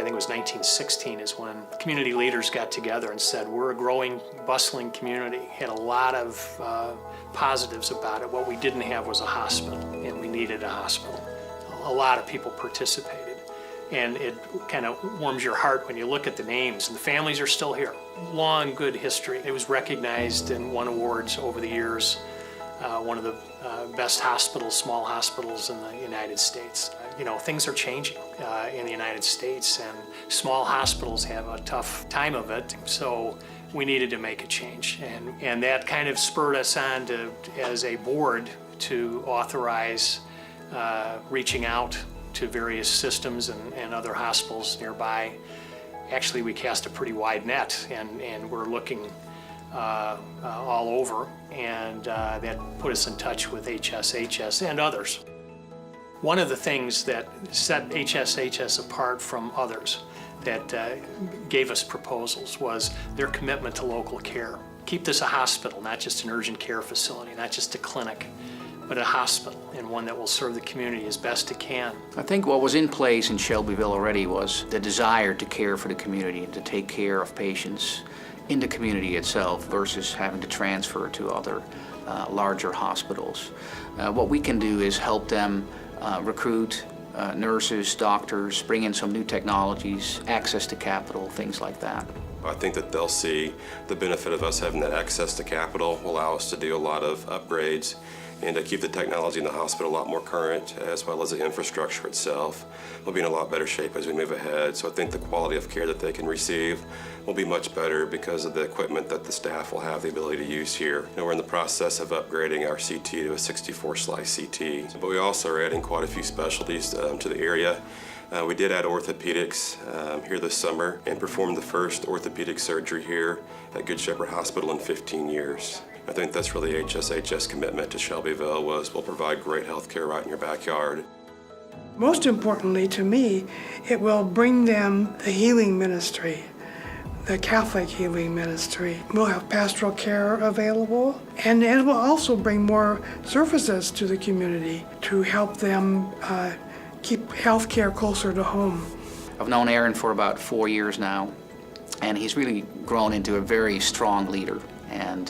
think it was 1916 is when community leaders got together and said, we're a growing, bustling community. Had a lot of positives about it. What we didn't have was a hospital, and we needed a hospital. A lot of people participated, and it kind of warms your heart when you look at the names, and the families are still here. Long, good history. It was recognized and won awards over the years. One of the best hospitals, small hospitals in the United States. You know, things are changing in the United States, and small hospitals have a tough time of it, so we needed to make a change. And that kind of spurred us on to, as a board, to authorize reaching out to various systems and other hospitals nearby. Actually, we cast a pretty wide net, and we're looking all over, and that put us in touch with HSHS and others. One of the things that set HSHS apart from others that gave us proposals was their commitment to local care. Keep this a hospital, not just an urgent care facility, not just a clinic, but a hospital, and one that will serve the community as best it can. I think what was in place in Shelbyville already was the desire to care for the community and to take care of patients in the community itself versus having to transfer to other larger hospitals. What we can do is help them recruit nurses, doctors, bring in some new technologies, access to capital, things like that. I think that they'll see the benefit of us having that access to capital will allow us to do a lot of upgrades and to keep the technology in the hospital a lot more current, as well as the infrastructure itself. We'll be in a lot better shape as we move ahead. So I think the quality of care that they can receive will be much better because of the equipment that the staff will have the ability to use here. And we're in the process of upgrading our CT to a 64-slice CT. But we also are adding quite a few specialties to the area. We did add orthopedics here this summer and performed the first orthopedic surgery here at Good Shepherd Hospital in 15 years. I think that's really HSHS commitment to Shelbyville was we'll provide great health care right in your backyard. Most importantly to me, it will bring them the healing ministry, the Catholic healing ministry. We'll have pastoral care available, and it will also bring more services to the community to help them keep health care closer to home. I've known Aaron for about 4 years now, and he's really grown into a very strong leader. And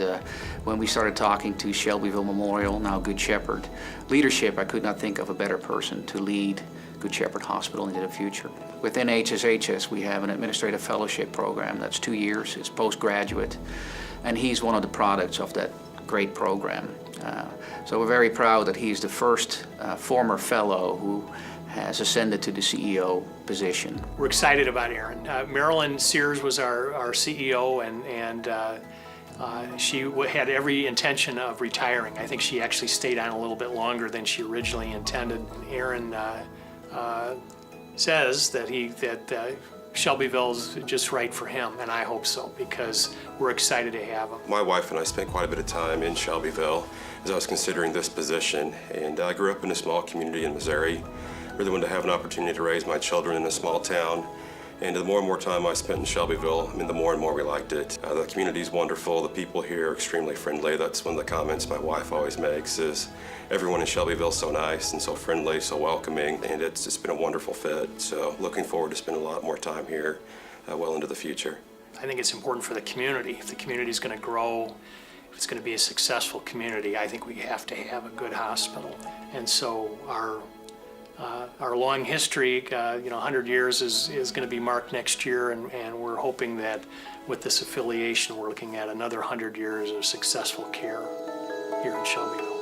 when we started talking to Shelbyville Memorial, now Good Shepherd, leadership, I could not think of a better person to lead Good Shepherd Hospital into the future. Within HSHS, we have an administrative fellowship program that's 2 years. It's postgraduate, and he's one of the products of that great program. So we're very proud that he's the first former fellow who has ascended to the CEO position. We're excited about Aaron. Marilyn Sears was our CEO, and she had every intention of retiring. I think she actually stayed on a little bit longer than she originally intended. Aaron says that Shelbyville's just right for him, and I hope so, because we're excited to have him. My wife and I spent quite a bit of time in Shelbyville as I was considering this position, and I grew up in a small community in Missouri. Really wanted to have an opportunity to raise my children in a small town. And the more and more time I spent in Shelbyville, the more and more we liked it. The community's wonderful. The people here are extremely friendly. That's one of the comments my wife always makes is everyone in Shelbyville is so nice and so friendly, so welcoming, and it's just been a wonderful fit. So looking forward to spending a lot more time here well into the future. I think it's important for the community. If the community's going to grow, if it's going to be a successful community, I think we have to have a good hospital. And so our long history, 100 years is going to be marked next year, and we're hoping that with this affiliation, we're looking at another 100 years of successful care here in Shelbyville.